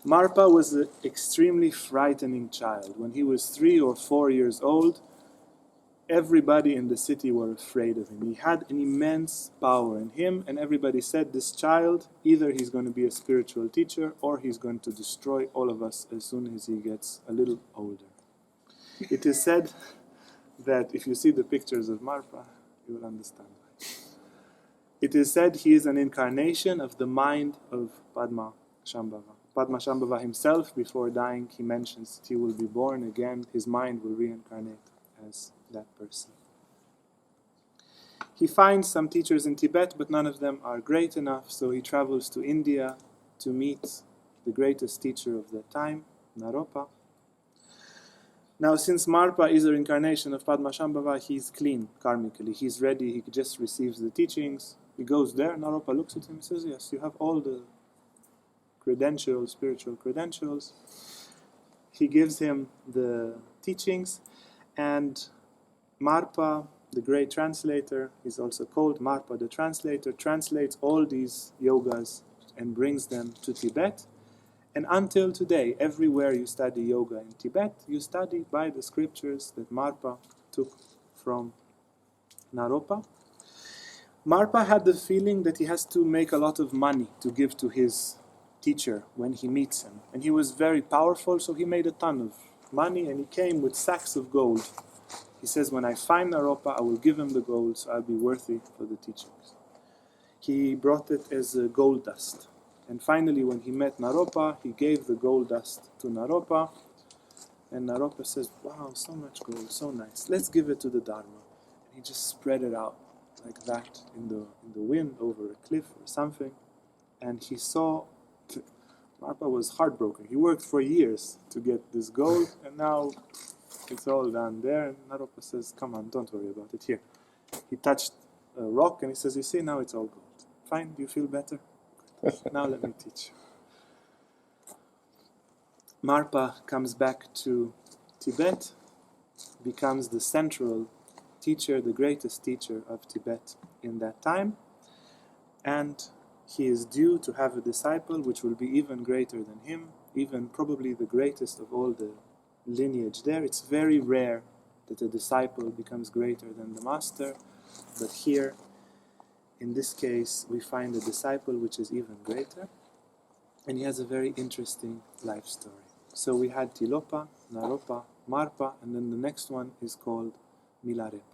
Marpa was an extremely frightening child. When he was 3 or 4 years old, everybody in the city were afraid of him. He had an immense power in him, and everybody said, this child, either he's going to be a spiritual teacher or he's going to destroy all of us as soon as he gets a little older. It is said that if you see the pictures of Marpa, you will understand. It is said he is an incarnation of the mind of Padma Shambhava. Padma Shambhava himself, before dying, he mentions that he will be born again, his mind will reincarnate as that person. He finds some teachers in Tibet, but none of them are great enough, so he travels to India to meet the greatest teacher of the time, Naropa. Now, since Marpa is a reincarnation of Padma Shambhava, he's clean karmically. He's ready, he just receives the teachings. He goes there, Naropa looks at him and says, yes, you have all the credentials, spiritual credentials. He gives him the teachings, and Marpa, the great translator, is also called Marpa the translator, translates all these yogas and brings them to Tibet. And until today, everywhere you study yoga in Tibet, you study by the scriptures that Marpa took from Naropa. Marpa had the feeling that he has to make a lot of money to give to his teacher when he meets him. And he was very powerful, so he made a ton of money, and he came with sacks of gold. He says, when I find Naropa, I will give him the gold, so I'll be worthy for the teachings. He brought it as a gold dust. And finally, when he met Naropa, he gave the gold dust to Naropa. And Naropa says, wow, so much gold, so nice. Let's give it to the Dharma. And he just spread it out like that in the wind over a cliff or something. And he saw, Marpa was heartbroken. He worked for years to get this gold, and now it's all down there. And Naropa says, come on, don't worry about it. Here. He touched a rock and he says, you see, now it's all gold. Fine, do you feel better? Now let me teach you. Marpa comes back to Tibet, becomes the central teacher, the greatest teacher of Tibet in that time, and he is due to have a disciple which will be even greater than him, even probably the greatest of all the lineage there. It's very rare that a disciple becomes greater than the master, but here, in this case, we find a disciple which is even greater, and he has a very interesting life story. So we had Tilopa, Naropa, Marpa, and then the next one is called Milarepa.